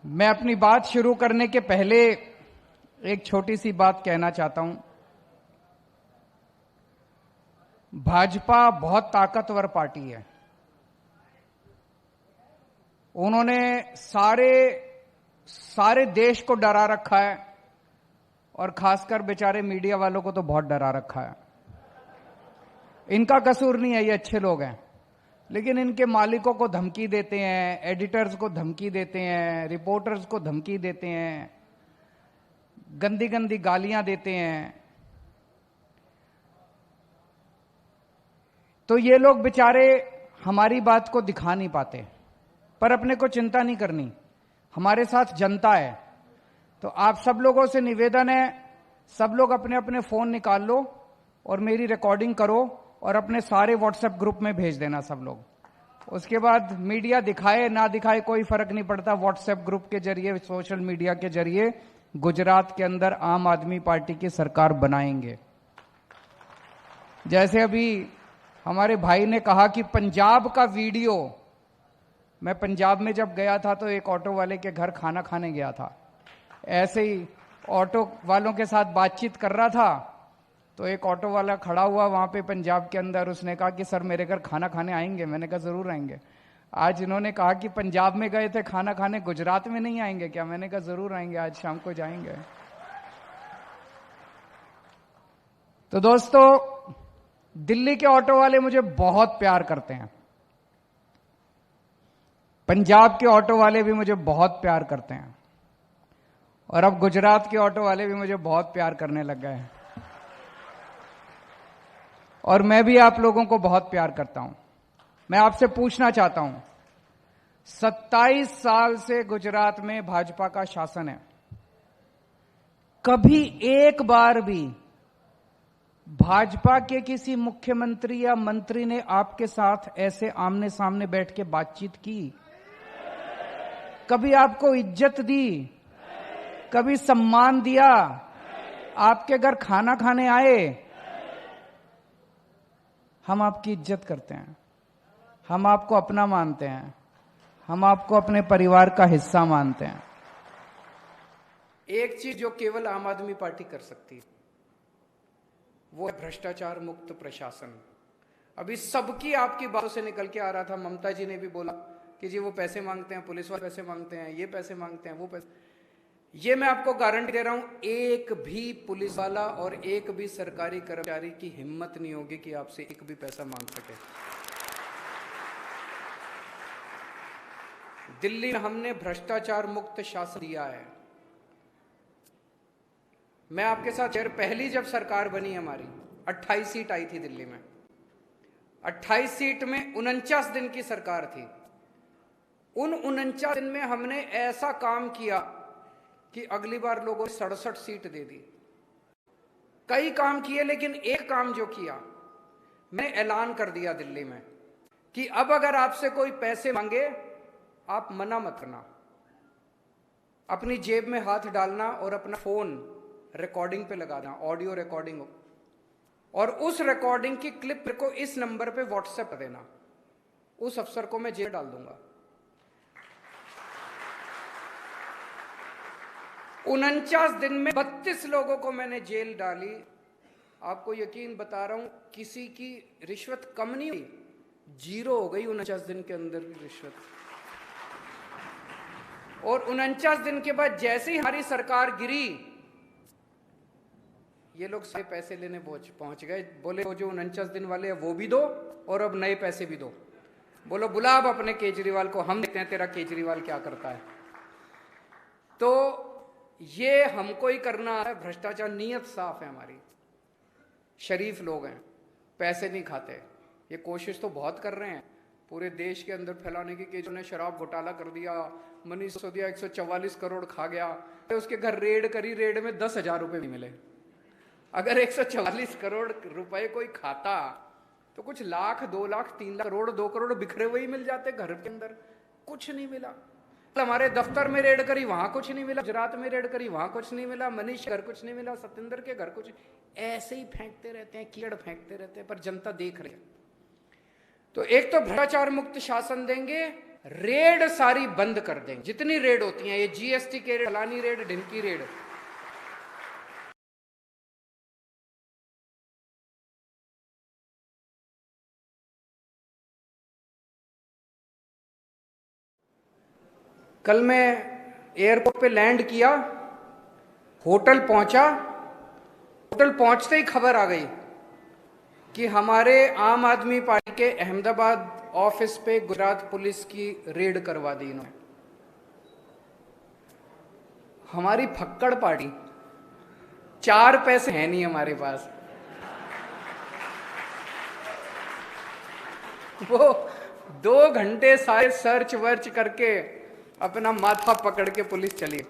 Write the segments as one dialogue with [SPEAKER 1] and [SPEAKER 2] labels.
[SPEAKER 1] मैं अपनी बात शुरू करने के पहले एक छोटी सी बात कहना चाहता हूं। भाजपा बहुत ताकतवर पार्टी है। उन्होंने सारे देश को डरा रखा है और खासकर बेचारे मीडिया वालों को तो बहुत डरा रखा है। इनका कसूर नहीं है, ये अच्छे लोग हैं, लेकिन इनके मालिकों को धमकी देते हैं, एडिटर्स को धमकी देते हैं, रिपोर्टर्स को धमकी देते हैं, गंदी गंदी गालियां देते हैं। तो ये लोग बेचारे हमारी बात को दिखा नहीं पाते, पर अपने को चिंता नहीं करनी, हमारे साथ जनता है। तो आप सब लोगों से निवेदन है, सब लोग अपने अपने फोन निकाल लो और मेरी रिकॉर्डिंग करो और अपने सारे व्हाट्सएप ग्रुप में भेज देना सब लोग। उसके बाद मीडिया दिखाए ना दिखाए कोई फर्क नहीं पड़ता, व्हाट्सएप ग्रुप के जरिए, सोशल मीडिया के जरिए गुजरात के अंदर आम आदमी पार्टी की सरकार बनाएंगे। जैसे अभी हमारे भाई ने कहा कि पंजाब का वीडियो, मैं पंजाब में जब गया था तो एक ऑटो वाले के घर खाना खाने गया था। ऐसे ही ऑटो वालों के साथ बातचीत कर रहा था तो एक ऑटो वाला खड़ा हुआ वहां पे पंजाब के अंदर, उसने कहा कि सर मेरे घर खाना खाने आएंगे। मैंने कहा जरूर आएंगे। आज इन्होंने कहा कि पंजाब में गए थे खाना खाने, गुजरात में नहीं आएंगे क्या? मैंने कहा जरूर आएंगे, आज शाम को जाएंगे। तो दोस्तों, दिल्ली के ऑटो वाले मुझे बहुत प्यार करते हैं, पंजाब के ऑटो वाले भी मुझे बहुत प्यार करते हैं, और अब गुजरात के ऑटो वाले भी मुझे बहुत प्यार करने लग गए हैं। और मैं भी आप लोगों को बहुत प्यार करता हूं। मैं आपसे पूछना चाहता हूं, 27 साल से गुजरात में भाजपा का शासन है, कभी एक बार भी भाजपा के किसी मुख्यमंत्री या मंत्री ने आपके साथ ऐसे आमने सामने बैठ के बातचीत की? कभी आपको इज्जत दी? कभी सम्मान दिया? आपके घर खाना खाने आए? हम आपकी इज्जत करते हैं, हम आपको अपना मानते हैं, हम आपको अपने परिवार का हिस्सा मानते हैं। एक चीज जो केवल आम आदमी पार्टी कर सकती है वो है भ्रष्टाचार मुक्त प्रशासन। अभी सबकी आपकी बातों से निकल के आ रहा था, ममता जी ने भी बोला कि जी वो पैसे मांगते हैं, पुलिस वाले पैसे मांगते हैं, ये पैसे मांगते हैं, वो पैसे। ये मैं आपको गारंटी दे रहा हूं, एक भी पुलिस वाला और एक भी सरकारी कर्मचारी की हिम्मत नहीं होगी कि आपसे एक भी पैसा मांग सके। दिल्ली में हमने भ्रष्टाचार मुक्त शासन दिया है। मैं आपके साथ पहली जब सरकार बनी हमारी 28 सीट आई थी दिल्ली में, 28 सीट में 49 दिन की सरकार थी। उन 49 दिन में हमने ऐसा काम किया कि अगली बार लोगों ने 67 सीट दे दी। कई काम किए, लेकिन एक काम जो किया, मैंने ऐलान कर दिया दिल्ली में कि अब अगर आपसे कोई पैसे मांगे आप मना मत करना, अपनी जेब में हाथ डालना और अपना फोन रिकॉर्डिंग पे लगाना, ऑडियो रिकॉर्डिंग, और उस रिकॉर्डिंग की क्लिप को इस नंबर पे व्हाट्सएप कर देना। उस अफसर को मैं जेल डाल दूंगा। 49 दिन में 32 लोगों को मैंने जेल डाली। आपको यकीन बता रहा हूं, किसी की रिश्वत कम नहीं हुई, 0 हो गई 49 दिन के अंदर रिश्वत। और 49 दिन के बाद जैसे ही हमारी सरकार गिरी, ये लोग सारे पैसे लेने पहुंच गए। बोले वो जो 49 दिन वाले हैं वो भी दो और अब नए पैसे भी दो। बोलो बुला अब अपने केजरीवाल को, हम देखते हैं तेरा केजरीवाल क्या करता है। तो ये हमको ही करना है भ्रष्टाचार। नीयत साफ है हमारी, शरीफ लोग हैं, पैसे नहीं खाते। ये कोशिश तो बहुत कर रहे हैं पूरे देश के अंदर फैलाने की कि जिन्होंने शराब घोटाला कर दिया, मनीष सिसोदिया 144 करोड़ खा गया, उसके घर रेड करी, रेड में 10,000 रुपए भी मिले। अगर 144 करोड़ रुपए कोई खाता तो कुछ लाख, 2 लाख, 3 लाख करोड़, 2 करोड़ बिखरे हुए ही मिल जाते घर के अंदर। कुछ नहीं मिला। हमारे दफ्तर में रेड करी, वहां कुछ नहीं मिला। गुजरात में रेड करी, वहां कुछ नहीं मिला। मनीष के घर कुछ नहीं मिला, सत्येंद्र के घर कुछ। ऐसे ही फेंकते रहते हैं, कीड़ फेंकते रहते हैं, पर जनता देख रही है। तो एक तो भ्रष्टाचार मुक्त शासन देंगे, रेड सारी बंद कर देंगे, जितनी रेड होती हैं, ये जीएसटी के रेड, फलानी रेड, ढिमकी रेड। कल मैं एयरपोर्ट पे लैंड किया, होटल पहुंचा, होटल पहुंचते ही खबर आ गई कि हमारे आम आदमी पार्टी के अहमदाबाद ऑफिस पे गुजरात पुलिस की रेड करवा दी इन्होंने। हमारी फक्कड़ पार्टी, 4 पैसे हैं नहीं हमारे पास, वो 2 घंटे सारे सर्च वर्च करके अपना माथा पकड़ के पुलिस चली।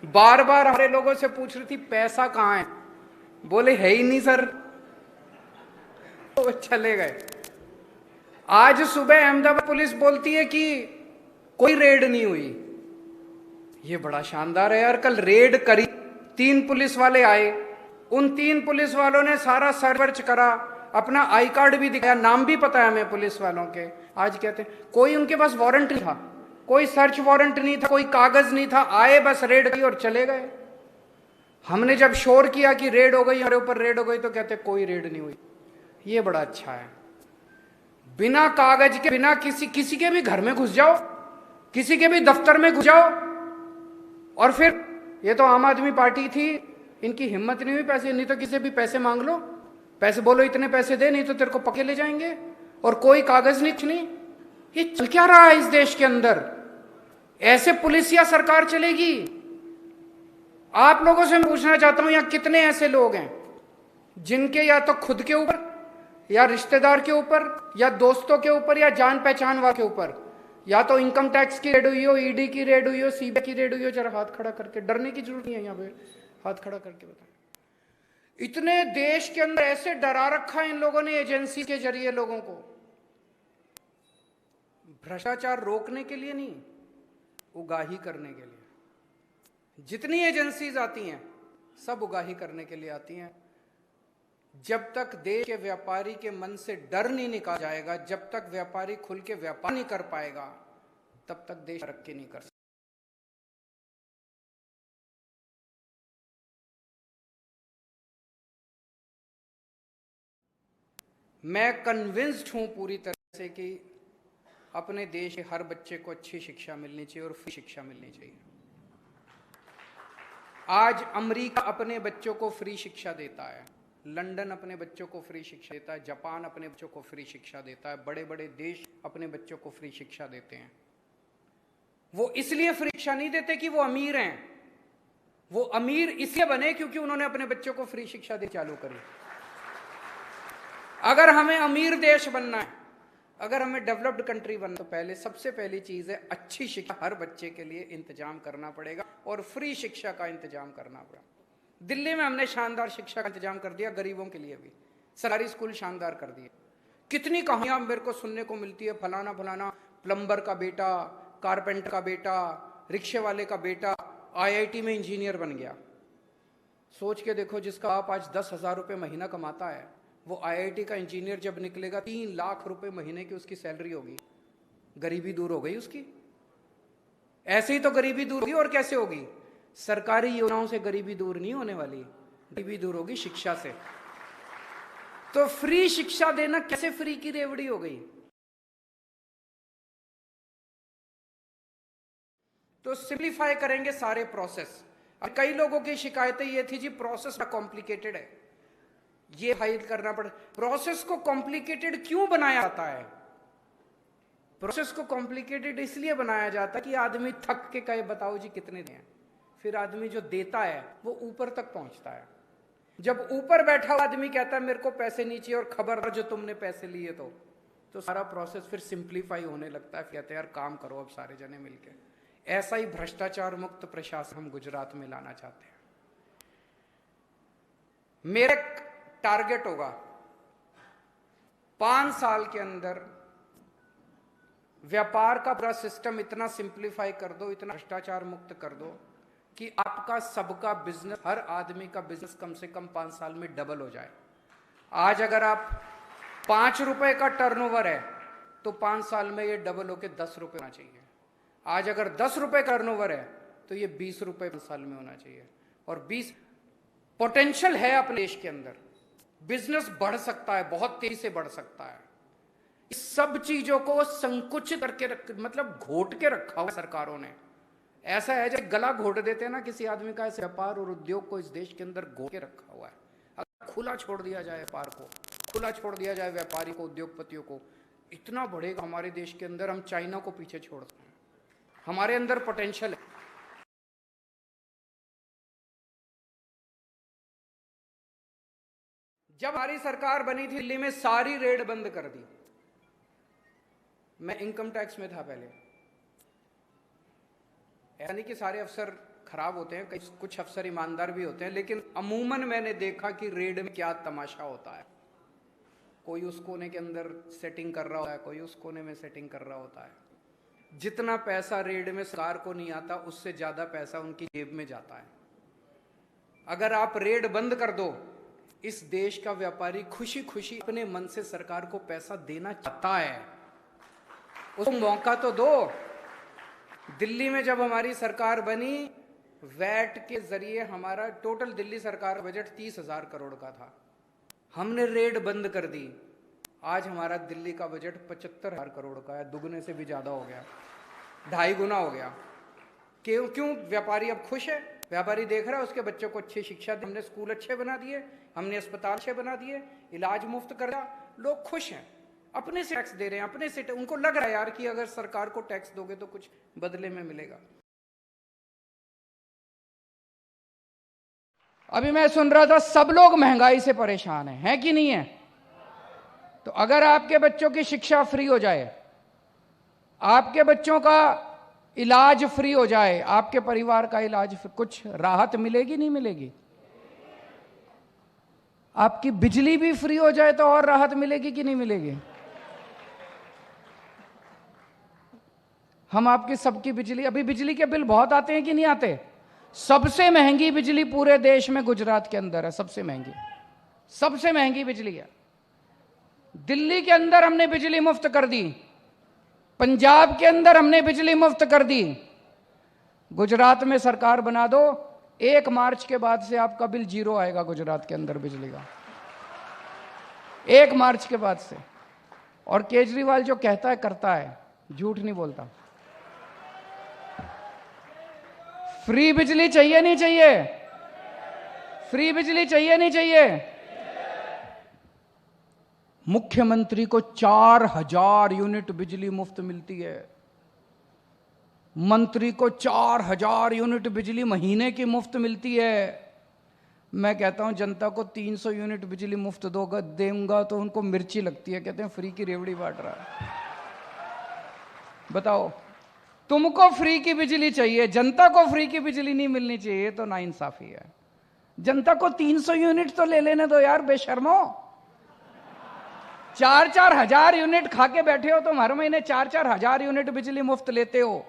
[SPEAKER 1] बार बार हमारे लोगों से पूछ रही थी पैसा कहां है, बोले है ही नहीं सर, तो चले गए। आज सुबह अहमदाबाद पुलिस बोलती है कि कोई रेड नहीं हुई। ये बड़ा शानदार है यार। कल रेड करी, 3 पुलिस वाले आए, उन 3 पुलिस वालों ने सारा सर्च करा, अपना आई कार्ड भी दिखाया, नाम भी पता है हमें पुलिस वालों के। आज कहते हैं कोई उनके पास वारंट नहीं था, कोई सर्च वारंट नहीं था, कोई कागज नहीं था, आए बस रेड की और चले गए। हमने जब शोर किया कि रेड हो गई, हमारे ऊपर रेड हो गई, तो कहते कोई रेड नहीं हुई। ये बड़ा अच्छा है। बिना कागज के, बिना किसी के भी घर में घुस जाओ, किसी के भी दफ्तर में घुस जाओ, और फिर ये तो आम आदमी पार्टी थी, इनकी हिम्मत नहीं हुई पैसे, नहीं तो किसी भी पैसे मांग लो, पैसे बोलो इतने पैसे दे, नहीं तो तेरे को पके ले जाएंगे, और कोई कागज नहीं, कुछ नहीं। ये चल क्या रहा है इस देश के अंदर? ऐसे पुलिस या सरकार चलेगी? आप लोगों से मैं पूछना चाहता हूं, यहां कितने ऐसे लोग हैं जिनके या तो खुद के ऊपर, या रिश्तेदार के ऊपर, या दोस्तों के ऊपर, या जान पहचान वाले के ऊपर, या तो इनकम टैक्स की रेड हुई हो, ईडी की रेड हुई हो, सीबीआई की रेड हुई हो? जरा हाथ खड़ा करके, डरने की जरूरत नहीं है, यहां पे हाथ खड़ा करके बताएं। इतने देश के अंदर ऐसे डरा रखा है इन लोगों ने एजेंसी के जरिए लोगों को, भ्रष्टाचार रोकने के लिए नहीं, उगाही करने के लिए। जितनी एजेंसीज आती हैं सब उगाही करने के लिए आती हैं। जब तक देश के व्यापारी के मन से डर नहीं निकाला जाएगा, जब तक व्यापारी खुल के व्यापार नहीं कर पाएगा, तब तक देश तरक्की नहीं कर सकता। मैं कन्विंस्ड हूं पूरी तरह से कि अपने देश के हर बच्चे को अच्छी शिक्षा मिलनी चाहिए और फ्री शिक्षा मिलनी चाहिए। आज अमेरिका अपने बच्चों को फ्री शिक्षा देता है, लंदन अपने बच्चों को फ्री शिक्षा देता है, जापान अपने बच्चों को फ्री शिक्षा देता है, बड़े बड़े देश अपने बच्चों को फ्री शिक्षा देते हैं। वो इसलिए फ्री शिक्षा नहीं देते कि वो अमीर हैं, वो अमीर इसलिए बने क्योंकि उन्होंने अपने बच्चों को फ्री शिक्षा दे चालू करी। अगर हमें अमीर देश बनना है, अगर हमें डेवलप्ड कंट्री बनना, तो पहले सबसे पहली चीज है अच्छी शिक्षा हर बच्चे के लिए इंतजाम करना पड़ेगा और फ्री शिक्षा का इंतजाम करना पड़ेगा। दिल्ली में हमने शानदार शिक्षा का इंतजाम कर दिया, गरीबों के लिए भी सरकारी स्कूल शानदार कर दिए। कितनी कहानियां मेरे को सुनने को मिलती है, फलाना फलाना प्लम्बर का बेटा, कारपेंटर का बेटा, रिक्शे वाले का बेटा IIT में इंजीनियर बन गया। सोच के देखो, जिसका आप आज 10,000 रुपये महीना कमाता है, वो IIT का इंजीनियर जब निकलेगा 3 लाख रुपए महीने की उसकी सैलरी होगी। गरीबी दूर हो गई उसकी। ऐसे ही तो गरीबी दूर होगी, और कैसे होगी? सरकारी योजनाओं से गरीबी दूर नहीं होने वाली, गरीबी दूर होगी शिक्षा से। तो फ्री शिक्षा देना कैसे फ्री की रेवड़ी हो गई? तो सिंप्लीफाई करेंगे सारे प्रोसेस। अब कई लोगों की शिकायतें ये थी जी प्रोसेस कॉम्प्लिकेटेड है, ये फाइल करना पड़े। प्रोसेस को कॉम्प्लिकेटेड क्यों बनाया जाता है? प्रोसेस को कॉम्प्लिकेटेड इसलिए बनाया जाता है कि आदमी थक के कहे बताओ जी कितने दें, फिर आदमी जो देता है वो ऊपर तक पहुंचता है। जब ऊपर बैठा हुआ आदमी कहता है मेरे को पैसे नहीं चाहिए और खबर जो तुमने पैसे लिए, तो सारा प्रोसेस फिर सिंप्लीफाई होने लगता है। कहते हैं यार काम करो अब सारे जने मिलके। ऐसा ही भ्रष्टाचार मुक्त प्रशासन हम गुजरात में लाना चाहते हैं। मेरे टारगेट होगा 5 साल के अंदर व्यापार का पूरा सिस्टम इतना सिंप्लीफाई कर दो, इतना भ्रष्टाचार मुक्त कर दो कि आपका सबका बिजनेस, हर आदमी का बिजनेस कम से कम 5 साल में डबल हो जाए। आज अगर आप 5 रुपए का टर्नओवर है तो 5 साल में ये डबल होके 10 रुपए होना चाहिए। आज अगर 10 रुपए टर्नओवर है तो ये 20 रुपए 5 साल में होना चाहिए। और 20 पोटेंशियल है अपने देश के अंदर, बिजनेस बढ़ सकता है, बहुत तेजी से बढ़ सकता है। इस सब चीजों को संकुचित करके मतलब घोट के रखा हुआ सरकारों ने। ऐसा है जैसे गला घोट देते हैं ना किसी आदमी का, ऐसे व्यापार और उद्योग को इस देश के अंदर घोट के रखा हुआ है। अगर खुला छोड़ दिया जाए व्यापार को, खुला छोड़ दिया जाए व्यापारी को, उद्योगपतियों को, इतना बढ़ेगा हमारे देश के अंदर, हम चाइना को पीछे छोड़ सकते हैं। हमारे अंदर पोटेंशियल है। जब हमारी सरकार बनी थी, दिल्ली में सारी रेड बंद कर दी। मैं इनकम टैक्स में था पहले। ऐसा नहीं कि सारे अफसर खराब होते हैं, कुछ अफसर ईमानदार भी होते हैं, लेकिन अमूमन मैंने देखा कि रेड में क्या तमाशा होता है। कोई उस कोने के अंदर सेटिंग कर रहा होता है, कोई उस कोने में सेटिंग कर रहा होता है। जितना पैसा रेड में सरकार को नहीं आता, उससे ज्यादा पैसा उनकी जेब में जाता है। अगर आप रेड बंद कर दो, इस देश का व्यापारी खुशी खुशी अपने मन से सरकार को पैसा देना चाहता है, उसको मौका तो दो। दिल्ली में जब हमारी सरकार बनी, वैट के जरिए हमारा टोटल दिल्ली सरकार का बजट 30,000 करोड़ का था। हमने रेड बंद कर दी, आज हमारा दिल्ली का बजट 75,000 करोड़ का है, दुगने से भी ज्यादा हो गया, 2.5 गुना हो गया। क्यों? व्यापारी अब खुश है, व्यापारी देख रहा है उसके बच्चों को अच्छी शिक्षा दी, हमने स्कूल अच्छे बना दिए, हमने अस्पताल अच्छे बना दिए, इलाज मुफ्त कर दिया, लोग खुश हैं। अपने से टैक्स दे रहे हैं, अपने से उनको लग रहा है यार कि अगर सरकार को टैक्स दोगे तो कुछ बदले में मिलेगा। अभी मैं सुन रहा था सब लोग महंगाई से परेशान हैं, है कि नहीं है? तो अगर आपके बच्चों की शिक्षा फ्री हो जाए, आपके बच्चों का इलाज फ्री हो जाए, आपके परिवार का इलाज, कुछ राहत मिलेगी नहीं मिलेगी? आपकी बिजली भी फ्री हो जाए तो और राहत मिलेगी कि नहीं मिलेगी? हम आपकी सबकी बिजली, अभी बिजली के बिल बहुत आते हैं कि नहीं आते? सबसे महंगी बिजली पूरे देश में गुजरात के अंदर है, सबसे महंगी, सबसे महंगी बिजली है। दिल्ली के अंदर हमने बिजली मुफ्त कर दी, पंजाब के अंदर हमने बिजली मुफ्त कर दी। गुजरात में सरकार बना दो, 1 मार्च के बाद से आपका बिल 0 आएगा गुजरात के अंदर बिजली का, 1 मार्च के बाद से। और केजरीवाल जो कहता है करता है, झूठ नहीं बोलता। फ्री बिजली चाहिए नहीं चाहिए? फ्री बिजली चाहिए नहीं चाहिए? मुख्यमंत्री को 4,000 यूनिट बिजली मुफ्त मिलती है, मंत्री को 4,000 यूनिट बिजली महीने की मुफ्त मिलती है। मैं कहता हूं जनता को 300 यूनिट बिजली मुफ्त दूंगा तो उनको मिर्ची लगती है, कहते हैं फ्री की रेवड़ी बांट रहा है। बताओ, तुमको फ्री की बिजली चाहिए, जनता को फ्री की बिजली नहीं मिलनी चाहिए, तो नाइंसाफी है। जनता को 300 यूनिट तो ले लेने दो यार, बेशर्मो। 4-4 हजार यूनिट खा के बैठे हो तुम, हर महीने 4-4 हजार यूनिट बिजली मुफ्त लेते हो।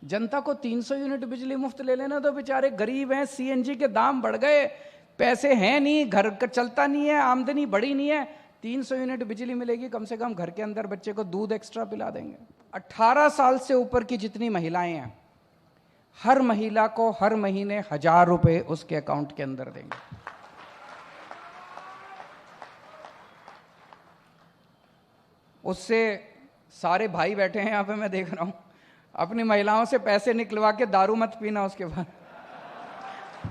[SPEAKER 1] जनता को 300 यूनिट बिजली मुफ्त ले लेना दो, बेचारे गरीब हैं, सीएनजी के दाम बढ़ गए, पैसे हैं नहीं, घर चलता नहीं है, आमदनी बढ़ी नहीं है। 300 यूनिट बिजली मिलेगी, कम से कम घर के अंदर बच्चे को दूध एक्स्ट्रा पिला देंगे। 18 साल से ऊपर की जितनी महिलाएं हैं, हर महिला को हर महीने 1,000 रुपए उसके अकाउंट के अंदर देंगे। उससे सारे भाई बैठे हैं यहां पे, मैं देख रहा हूं, अपनी महिलाओं से पैसे निकलवा के दारू मत पीना उसके बाद।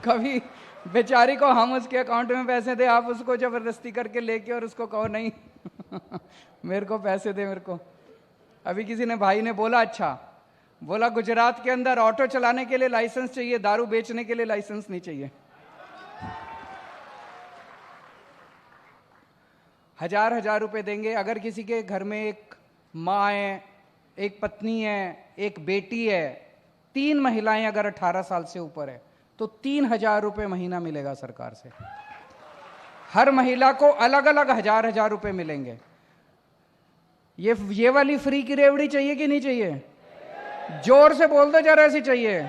[SPEAKER 1] कभी बेचारी को हम उसके अकाउंट में पैसे दे, आप उसको जबरदस्ती करके लेके और उसको कहो नहीं मेरे को पैसे दे मेरे को। अभी किसी ने भाई ने बोला, अच्छा बोला गुजरात के अंदर ऑटो चलाने के लिए लाइसेंस चाहिए, दारू बेचने के लिए लाइसेंस नहीं चाहिए। 1,000 रुपए देंगे। अगर किसी के घर में एक माँ है, एक पत्नी है, एक बेटी है, 3 महिलाएं अगर 18 साल से ऊपर है, तो 3,000 रुपए महीना मिलेगा सरकार से। हर महिला को अलग अलग 1,000 रुपए मिलेंगे। ये वाली फ्री की रेवड़ी चाहिए कि नहीं चाहिए? जोर से बोल दो जरा, ऐसी चाहिए?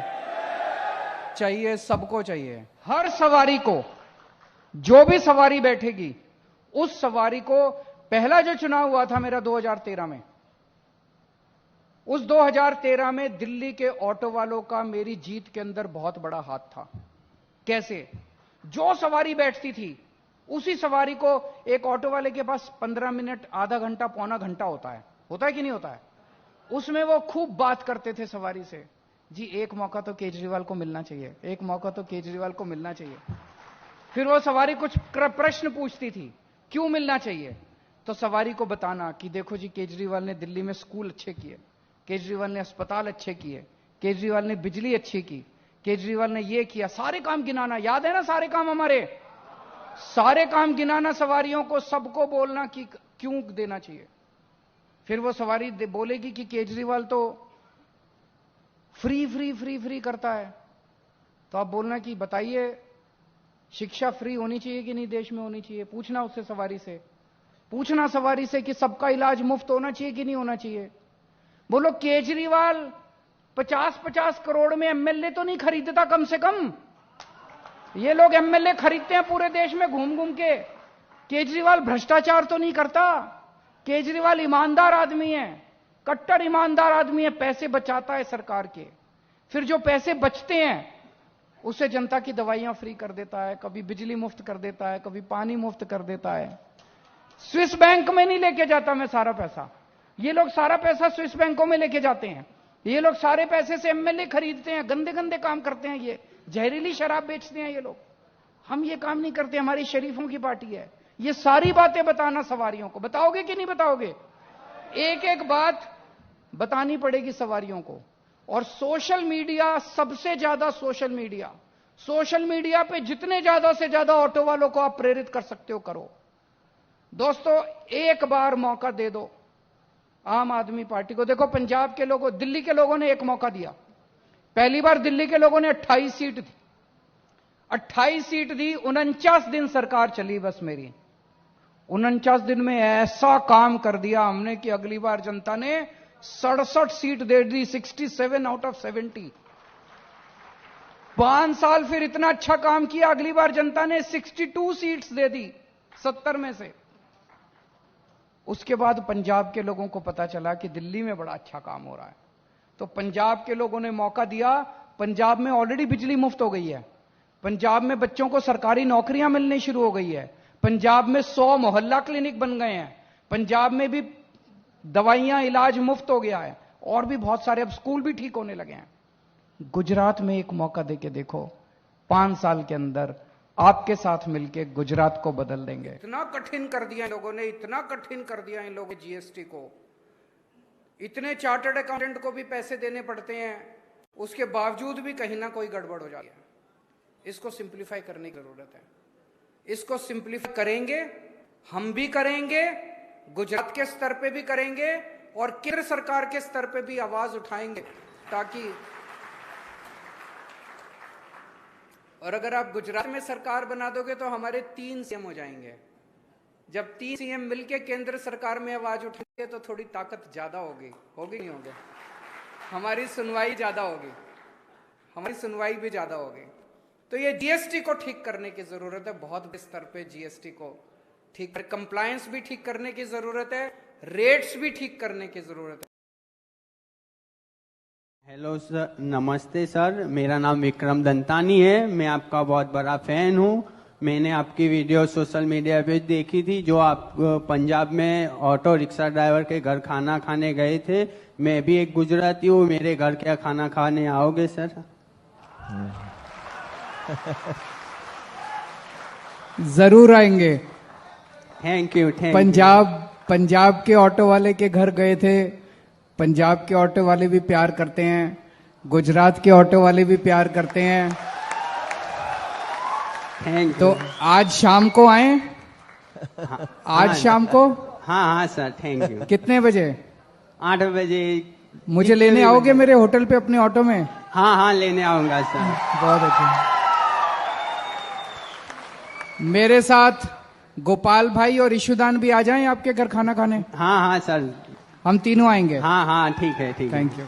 [SPEAKER 1] चाहिए, सबको चाहिए। हर सवारी को, जो भी सवारी बैठेगी, उस सवारी को, पहला जो चुनाव हुआ था मेरा 2013 में, उस 2013 में दिल्ली के ऑटो वालों का मेरी जीत के अंदर बहुत बड़ा हाथ था। कैसे? जो सवारी बैठती थी उसी सवारी को एक ऑटो वाले के पास 15 मिनट, आधा घंटा, पौना घंटा होता है कि नहीं होता है? उसमें वो खूब बात करते थे सवारी से, जी एक मौका तो केजरीवाल को मिलना चाहिए, एक मौका तो केजरीवाल को मिलना चाहिए। फिर वो सवारी कुछ प्रश्न पूछती थी, क्यों मिलना चाहिए? तो सवारी को बताना कि देखो जी, केजरीवाल ने दिल्ली में स्कूल अच्छे किए, केजरीवाल ने अस्पताल अच्छे किए, केजरीवाल ने बिजली अच्छी की, केजरीवाल ने ये किया, सारे काम गिनाना। याद है ना सारे काम? हमारे सारे काम गिनाना सवारियों को, सबको बोलना कि क्यों देना चाहिए। फिर वो सवारी बोलेगी कि केजरीवाल तो फ्री फ्री फ्री फ्री करता है, तो आप बोलना कि बताइए शिक्षा फ्री होनी चाहिए कि नहीं, देश में होनी चाहिए। पूछना उससे, सवारी से पूछना, सवारी से कि सबका इलाज मुफ्त होना चाहिए कि नहीं होना चाहिए। बोलो केजरीवाल 50-50 करोड़ में एमएलए तो नहीं खरीदता कम से कम? ये लोग एमएलए खरीदते हैं पूरे देश में घूम घूम के। केजरीवाल भ्रष्टाचार तो नहीं करता? केजरीवाल ईमानदार आदमी है, कट्टर ईमानदार आदमी है, पैसे बचाता है सरकार के। फिर जो पैसे बचते हैं उससे जनता की दवाइयां फ्री कर देता है, कभी बिजली मुफ्त कर देता है, कभी पानी मुफ्त कर देता है। स्विस बैंक में नहीं लेके जाता मैं सारा पैसा, ये लोग सारा पैसा स्विस बैंकों में लेके जाते हैं। ये लोग सारे पैसे से एमएलए खरीदते हैं, गंदे गंदे काम करते हैं, ये जहरीली शराब बेचते हैं ये लोग। हम ये काम नहीं करते, हमारी शरीफों की पार्टी है। ये सारी बातें बताना सवारियों को। बताओगे कि नहीं बताओगे? एक एक बात बतानी पड़ेगी सवारियों को। और सोशल मीडिया, सबसे ज्यादा सोशल मीडिया पे जितने ज्यादा से ज्यादा ऑटो वालों को आप प्रेरित कर सकते हो करो। दोस्तों, एक बार मौका दे दो आम आदमी पार्टी को। देखो पंजाब के लोगों, दिल्ली के लोगों ने एक मौका दिया। पहली बार दिल्ली के लोगों ने 28 सीट दी, 28 सीट दी। 49 दिन सरकार चली बस मेरी। 49 दिन में ऐसा काम कर दिया हमने कि अगली बार जनता ने 67 seat they the, 67 out of 70। 5 साल फिर इतना अच्छा काम किया, अगली बार जनता ने 62 सीट्स दे दी 70 में से। उसके बाद पंजाब के लोगों को पता चला कि दिल्ली में बड़ा अच्छा काम हो रहा है, तो पंजाब के लोगों ने मौका दिया। पंजाब में ऑलरेडी बिजली मुफ्त हो गई है, पंजाब में बच्चों को सरकारी नौकरियां मिलनी शुरू हो गई है, पंजाब में 100 मोहल्ला क्लिनिक बन गए हैं, पंजाब में भी दवाइयां, इलाज मुफ्त हो गया है, और भी बहुत सारे अब स्कूल भी ठीक होने लगे हैं। गुजरात में एक मौका देके देखो, 5 साल के अंदर आपके साथ मिलके गुजरात को बदल देंगे। इतना कठिन कर दिया इन लोगों ने, इतना कठिन कर दिया इन लोगों ने जीएसटी को। इतने चार्टर्ड अकाउंटेंट को भी पैसे देने पड़ते हैं, उसके बावजूद भी कहीं ना कोई गड़बड़ हो जाती है। इसको सिंप्लीफाई करने की जरूरत है। इसको सिंप्लीफाई करेंगे, हम भी करेंगे, गुजरात के स्तर पे भी करेंगे और केंद्र सरकार के स्तर पे भी आवाज उठाएंगे, ताकि और अगर आप गुजरात में सरकार बना दोगे तो हमारे 3 सीएम हो जाएंगे। जब 3 सीएम मिलके केंद्र सरकार में आवाज उठाएंगे तो थोड़ी ताकत ज्यादा होगी नहीं होगी? हमारी सुनवाई ज्यादा होगी, हमारी सुनवाई भी ज्यादा होगी। तो ये जीएसटी को ठीक करने की जरूरत है, बहुत बड़े स्तर पे जीएसटी को ठीक, कंप्लायंस भी ठीक करने की जरूरत है, रेट्स भी ठीक करने की जरूरत है।
[SPEAKER 2] हेलो सर, नमस्ते सर, मेरा नाम विक्रम दंतानी है, मैं आपका बहुत बड़ा फैन हूँ। मैंने आपकी वीडियो सोशल मीडिया पे देखी थी, जो आप पंजाब में ऑटो रिक्शा ड्राइवर के घर खाना खाने गए थे। मैं भी एक गुजराती हूँ, मेरे घर क्या खाना खाने आओगे सर?
[SPEAKER 1] जरूर आएंगे।
[SPEAKER 2] Thank you.
[SPEAKER 1] पंजाब के ऑटो वाले के घर गए थे, पंजाब के ऑटो वाले भी प्यार करते हैं, गुजरात के ऑटो वाले भी प्यार करते हैं।
[SPEAKER 2] थैंक
[SPEAKER 1] तो आज शाम को आए? आज शाम को?
[SPEAKER 2] हाँ सर, थैंक यू।
[SPEAKER 1] कितने बजे?
[SPEAKER 2] 8 बजे।
[SPEAKER 1] मुझे लेने आओगे मेरे होटल पे अपने ऑटो में?
[SPEAKER 2] हाँ, लेने आऊंगा सर।
[SPEAKER 1] बहुत अच्छा। मेरे साथ गोपाल भाई और ईशुदान भी आ जाएं आपके घर खाना खाने?
[SPEAKER 2] हाँ सर,
[SPEAKER 1] हम तीनों आएंगे।
[SPEAKER 2] हाँ ठीक है।
[SPEAKER 1] Thank you.